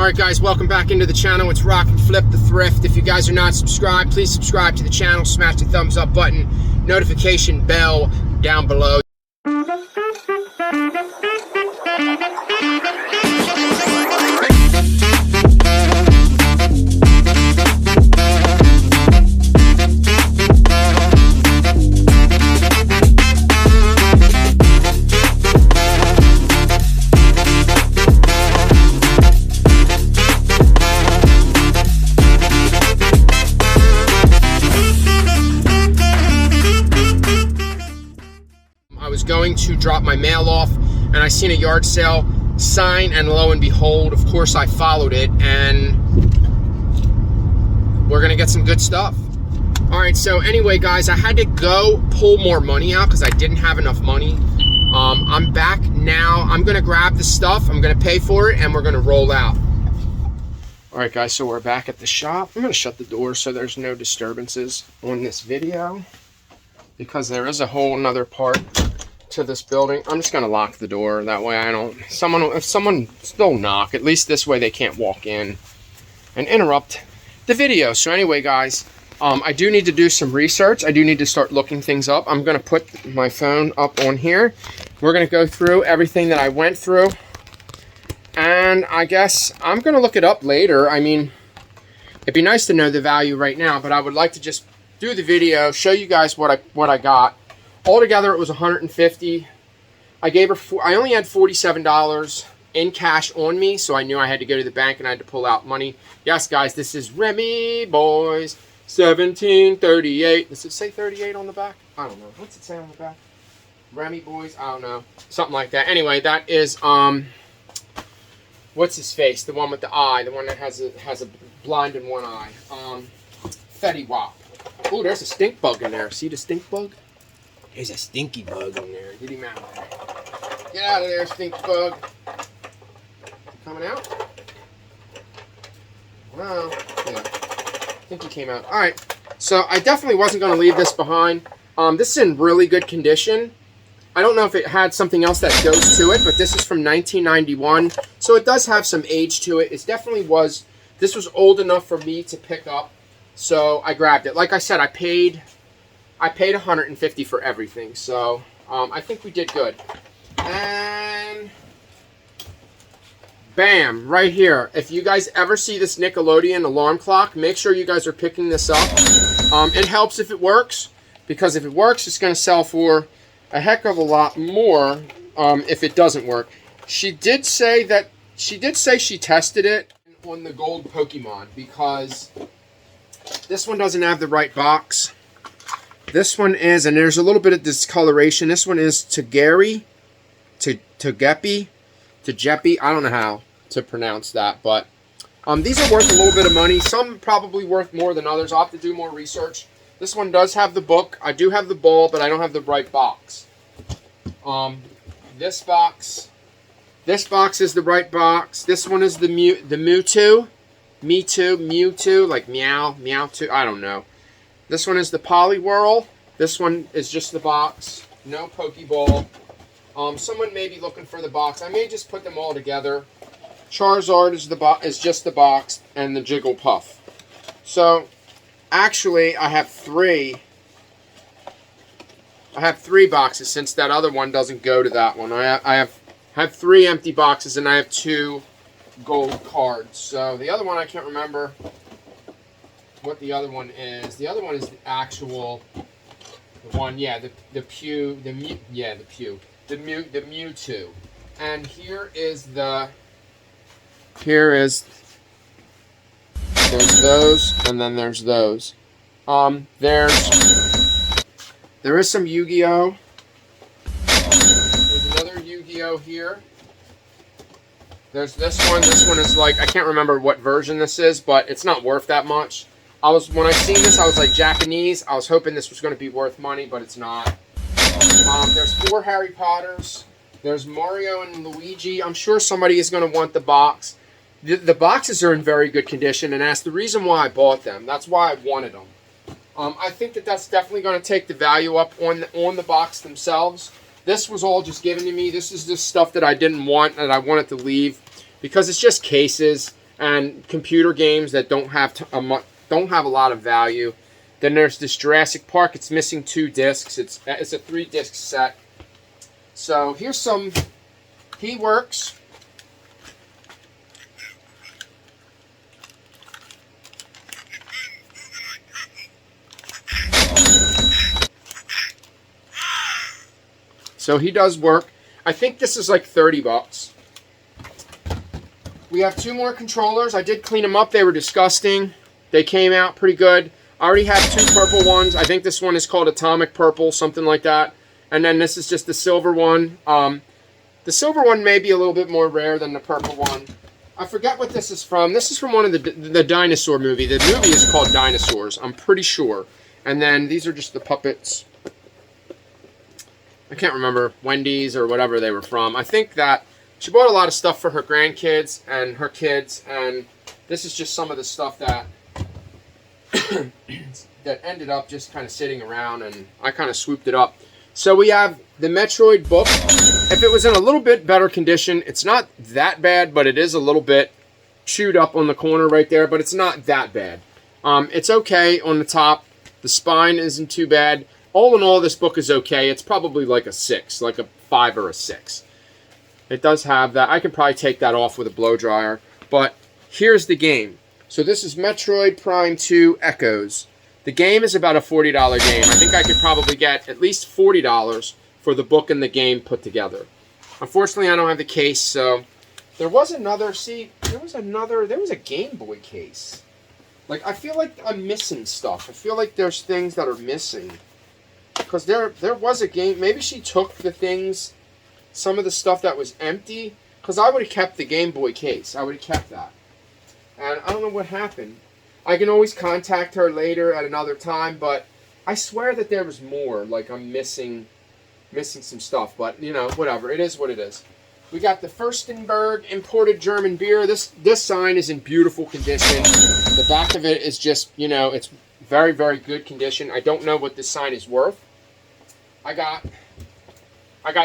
Alright guys, welcome back into the channel. It's Rock and Flip the Thrift. If you guys are not subscribed, please subscribe to the channel. Smash the thumbs up button, notification bell down below. Going to drop my mail off and I seen a yard sale sign, and lo and behold, of course I followed it, and we're gonna get some good stuff. All right, so anyway guys, I had to go pull more money out because I didn't have enough money. I'm back now. I'm gonna grab the stuff, I'm gonna pay for it, and we're gonna roll out. All right guys, so we're back at the shop. I'm gonna shut the door so there's no disturbances on this video, because there is a whole nother part to this building. I'm just gonna lock the door, that way I don't, if someone still knock, at least this way they can't walk in and interrupt the video. So anyway guys, I do need to do some research. I do need to start looking things up. I'm gonna put my phone up on here. We're gonna go through everything that I went through, and I guess I'm gonna look it up later. I mean, it'd be nice to know the value right now, but I would like to just do the video, show you guys what I got. Altogether, it was $150. I gave her. I only had $47 in cash on me, so I knew I had to go to the bank and I had to pull out money. Yes, guys, this is Remy Boys 1738. Does it say 38 on the back? I don't know. What's it say on the back? Remy Boys. I don't know. Something like that. Anyway, that is what's his face? The one with the eye. The one that has a blind in one eye. Fetty Wap. Oh, there's a stink bug in there. See the stink bug? There's a stinky bug in there. Get him out of there. Get out of there, stinky bug. Coming out? Well, yeah. I think he came out. Alright. So I definitely wasn't going to leave this behind. This is in really good condition. I don't know if it had something else that goes to it, but this is from 1991. So it does have some age to it. It definitely was. This was old enough for me to pick up. So I grabbed it. Like I said, I paid $150 for everything, so I think we did good. And bam, right here. If you guys ever see this Nickelodeon alarm clock, make sure you guys are picking this up. It helps if it works, because if it works, it's going to sell for a heck of a lot more if it doesn't work. She did say she tested it on the gold Pokemon, because this one doesn't have the right box. This one is, and there's a little bit of discoloration. This one is Togepi, I don't know how to pronounce that, but these are worth a little bit of money. Some probably worth more than others. I'll have to do more research. This one does have the book. I do have the ball, but I don't have the right box. This box is the right box. This one is the Mewtwo, like Meowtwo, I don't know. This one is the Poliwhirl. This one is just the box. No Pokeball. Someone may be looking for the box. I may just put them all together. Charizard is just the box, and the Jigglypuff. So, actually, I have three. I have three boxes, since that other one doesn't go to that one. I have three empty boxes, and I have two gold cards. So the other one I can't remember what the other one is. The other one is the actual one, yeah, the Mewtwo. And there's those, and then there's those. There is some Yu-Gi-Oh! There's another Yu-Gi-Oh! Here. There's this one. This one is like, I can't remember what version this is, but it's not worth that much. When I seen this, I was like, Japanese. I was hoping this was going to be worth money, but it's not. There's 4 Harry Potters. There's Mario and Luigi. I'm sure somebody is going to want the box. The boxes are in very good condition, and that's the reason why I bought them. That's why I wanted them. I think that's definitely going to take the value up on the box themselves. This was all just given to me. This is just stuff that I didn't want and I wanted to leave because it's just cases. and computer games that don't have a lot of value. Then there's this Jurassic Park. It's missing 2 discs. It's a 3-disc set. So here's some. He works. So he does work. I think this is like 30 bucks. We have 2 more controllers. I did clean them up. They were disgusting. They came out pretty good. I already have 2 purple ones. I think this one is called Atomic Purple, something like that. And then this is just the silver one. The silver one may be a little bit more rare than the purple one. I forget what this is from. This is from one of the dinosaur movie. The movie is called Dinosaurs, I'm pretty sure. And then these are just the puppets. I can't remember, Wendy's or whatever they were from. I think that she bought a lot of stuff for her grandkids and her kids, and this is just some of the stuff that that ended up just kind of sitting around, and I kind of swooped it up. So we have the Metroid book. If it was in a little bit better condition, it's not that bad, but it is a little bit chewed up on the corner right there, but it's not that bad. It's okay on the top. The spine isn't too bad. All in all, this book is okay. It's probably like a 6, like a 5 or a 6. It does have that. I could probably take that off with a blow dryer. But here's the game. So this is Metroid Prime 2 Echoes. The game is about a $40 game. I think I could probably get at least $40 for the book and the game put together. Unfortunately, I don't have the case, so there was another, there was a Game Boy case. Like, I feel like I'm missing stuff. I feel like there's things that are missing. Because there was a game, maybe she took the things, some of the stuff that was empty, because I would have kept the Game Boy case. I would have kept that. And I don't know what happened. I can always contact her later at another time, but I swear that there was more. Like, I'm missing some stuff, but, you know, whatever. It is what it is. We got the Furstenberg imported German beer. This sign is in beautiful condition. The back of it is just, you know, it's very, very good condition. I don't know what this sign is worth. I got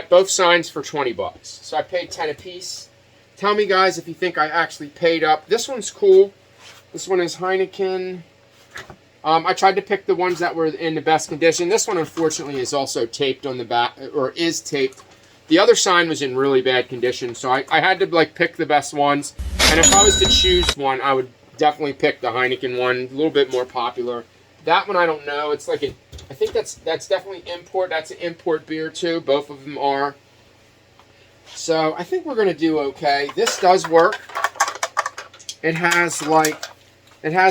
both signs for 20 bucks. So I paid 10 a piece. Tell me, guys, if you think I actually paid up. This one's cool. This one is Heineken. I tried to pick the ones that were in the best condition. This one, unfortunately, is also taped on the back, or is taped. The other sign was in really bad condition, so I had to like pick the best ones. And if I was to choose one, I would definitely pick the Heineken one, a little bit more popular. That one I don't know. It's like I think that's definitely import. That's an import beer too. Both of them are. So I think we're gonna do okay. This does work. It has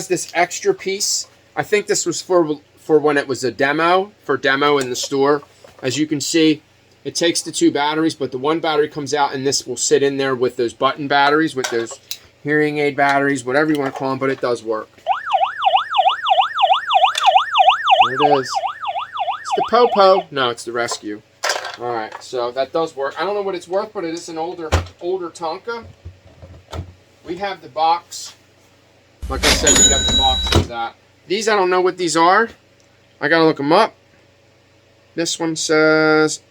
this extra piece. I think this was for when it was a demo in the store. As you can see, it takes the 2 batteries, but the 1 battery comes out, and this will sit in there with those button batteries, with those hearing aid batteries, whatever you want to call them, but it does work. There it is. It's the Popo. No, it's the Rescue. All right, so that does work. I don't know what it's worth, but it is an older Tonka. We have the box. Like I said, we got the box of that. These, I don't know what these are. I got to look them up. This one says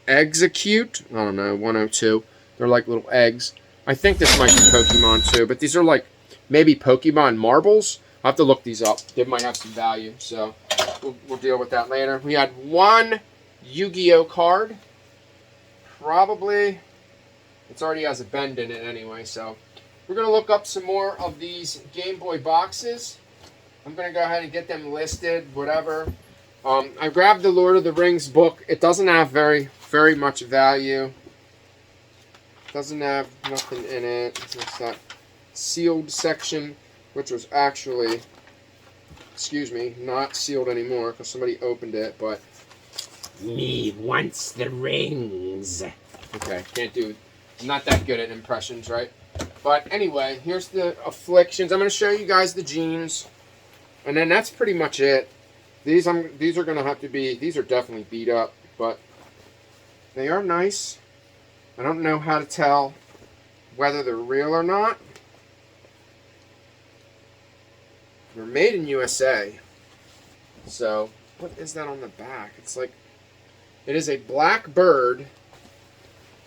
Execute. I don't know, 102. They're like little eggs. I think this might be Pokemon too, but these are like maybe Pokemon marbles. I'll have to look these up. They might have some value, so we'll deal with that later. We had 1 Yu-Gi-Oh card. Probably, it already has a bend in it anyway, so we're going to look up some more of these Game Boy boxes. I'm going to go ahead and get them listed, whatever. I grabbed the Lord of the Rings book. It doesn't have very much value. Doesn't have nothing in it. It's that sealed section, which was actually, excuse me, not sealed anymore because somebody opened it, but me wants the rings. Okay, can't do, I'm not that good at impressions, right? But anyway, here's the Afflictions. I'm going to show you guys the jeans, and then that's pretty much it. These are going to have to be, these are definitely beat up, but they are nice. I don't know how to tell whether they're real or not. They're made in USA. So, what is that on the back? It's like, it is a black bird.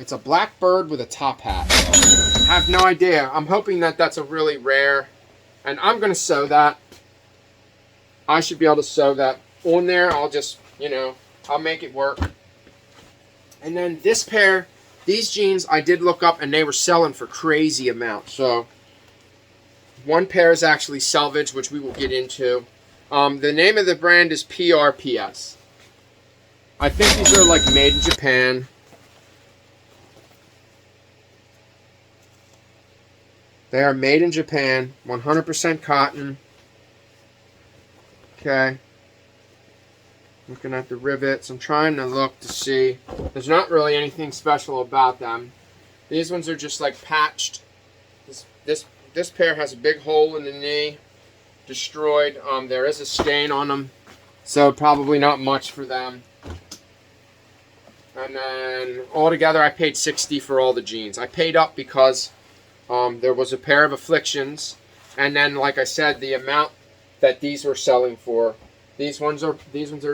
It's a black bird with a top hat. have no idea. I'm hoping that that's a really rare, and I'm going to sew that. I should be able to sew that on there. I'll just, you know, I'll make it work. And then this pair, these jeans I did look up and they were selling for crazy amounts. So one pair is actually salvage, which we will get into. The name of the brand is PRPS. I think these are like made in Japan. They are made in Japan, 100% cotton. Okay. Looking at the rivets. I'm trying to look to see. There's not really anything special about them. These ones are just like patched. This pair has a big hole in the knee. Destroyed. There is a stain on them. So probably not much for them. And then altogether I paid $60 for all the jeans. I paid up because there was a pair of Afflictions. And then, like I said, the amount that these were selling for. These ones are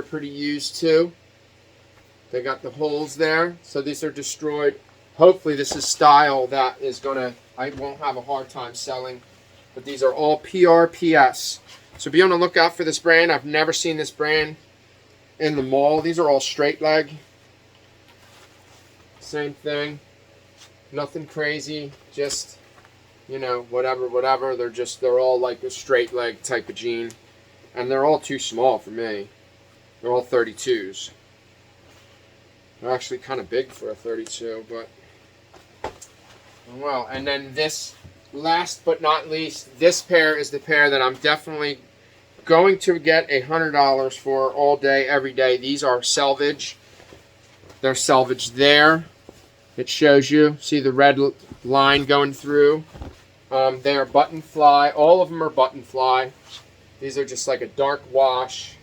pretty used too. They got the holes there, so these are destroyed. Hopefully this is style that is I won't have a hard time selling. But these are all PRPS. So be on the lookout for this brand. I've never seen this brand in the mall. These are all straight leg. Same thing. Nothing crazy. Just, you know, whatever. They're all like a straight leg type of jean. And they're all too small for me. They're all 32s. They're actually kind of big for a 32, but well. And then this, last but not least, this pair is the pair that I'm definitely going to get $100 for all day, every day. These are salvage. They're salvage there. It shows you. See the red line going through. They are button fly. All of them are button fly. These are just like a dark wash.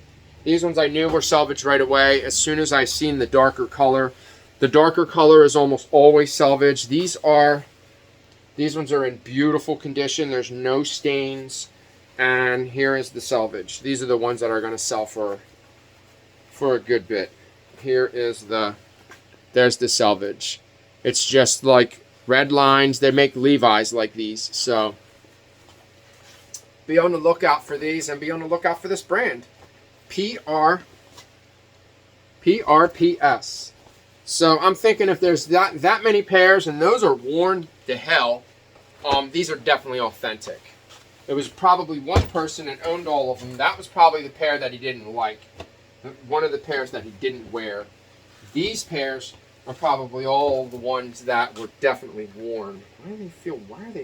These ones I knew were salvage right away as soon as I seen the darker color. The darker color is almost always salvage. These ones are in beautiful condition. There's no stains. And here is the salvage. These are the ones that are going to sell for a good bit. There's the salvage. It's just like red lines. They make Levi's like these. So be on the lookout for these and be on the lookout for this brand. PRPS. So I'm thinking if there's that many pairs and those are worn to hell, these are definitely authentic. It was probably one person that owned all of them. That was probably the pair that he didn't like. One of the pairs that he didn't wear. These pairs are probably all the ones that were definitely worn.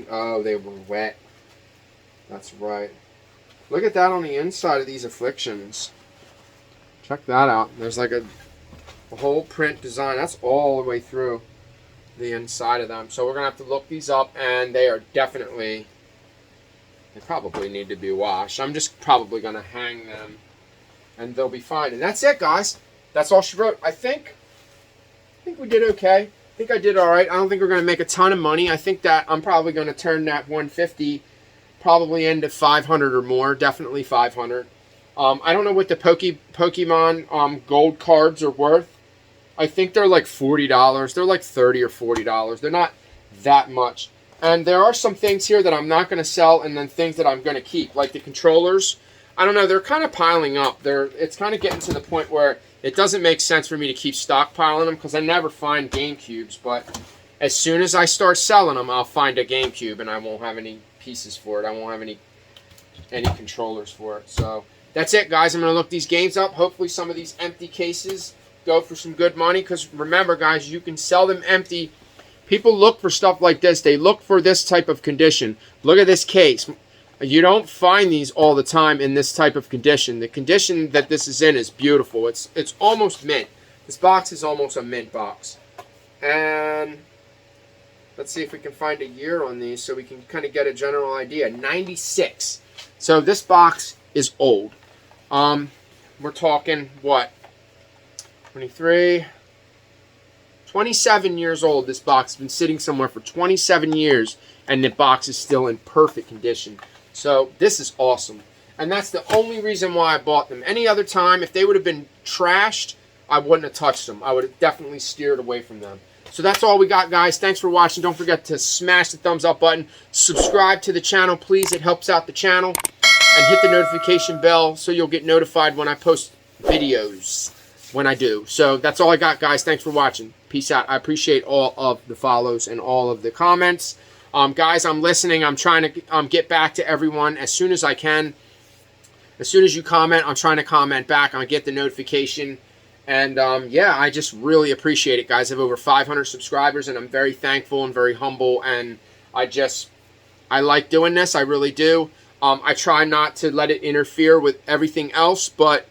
Oh, they were wet. That's right. Look at that on the inside of these Afflictions. Check that out. There's like a whole print design. That's all the way through the inside of them. So we're going to have to look these up, and they probably need to be washed. I'm just probably going to hang them, and they'll be fine. And that's it, guys. That's all she wrote. I think we did okay. I think I did all right. I don't think we're going to make a ton of money. I think that I'm probably going to turn that 150 probably into 500 or more. Definitely 500. I don't know what the Pokemon gold cards are worth. I think they're like $40. They're like $30 or $40. They're not that much. And there are some things here that I'm not going to sell, and then things that I'm going to keep, like the controllers. I don't know. They're kind of piling up. It's kind of getting to the point where it doesn't make sense for me to keep stockpiling them because I never find GameCubes. But as soon as I start selling them, I'll find a GameCube, and I won't have any pieces for it. I won't have any controllers for it. So that's it, guys. I'm going to look these games up. Hopefully some of these empty cases go for some good money, because remember, guys, you can sell them empty. People look for stuff like this. They look for this type of condition. Look at this case. You don't find these all the time in this type of condition. The condition that this is in is beautiful. It's almost mint. This box is almost a mint box. And let's see if we can find a year on these so we can kind of get a general idea. 96. So this box is old. We're talking, what? 23... 27 years old. This box has been sitting somewhere for 27 years, and the box is still in perfect condition. So this is awesome. And that's the only reason why I bought them. Any other time, if they would have been trashed, I wouldn't have touched them. I would have definitely steered away from them. So that's all we got, guys. Thanks for watching. Don't forget to smash the thumbs up button. Subscribe to the channel, please. It helps out the channel. And hit the notification bell so you'll get notified when I post videos when I do. So that's all I got, guys. Thanks for watching. Peace out. I appreciate all of the follows and all of the comments. Guys, I'm listening. I'm trying to get back to everyone as soon as I can. As soon as you comment, I'm trying to comment back. I'll get the notification. And yeah, I just really appreciate it, guys. I have over 500 subscribers, and I'm very thankful and very humble. And I like doing this. I really do. I try not to let it interfere with everything else, but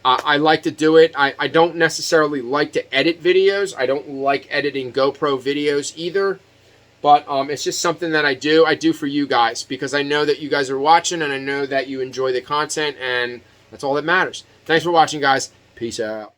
I like to do it. I don't necessarily like to edit videos. I don't like editing GoPro videos either, but it's just something that I do. I do for you guys because I know that you guys are watching, and I know that you enjoy the content, and that's all that matters. Thanks for watching, guys. Peace out.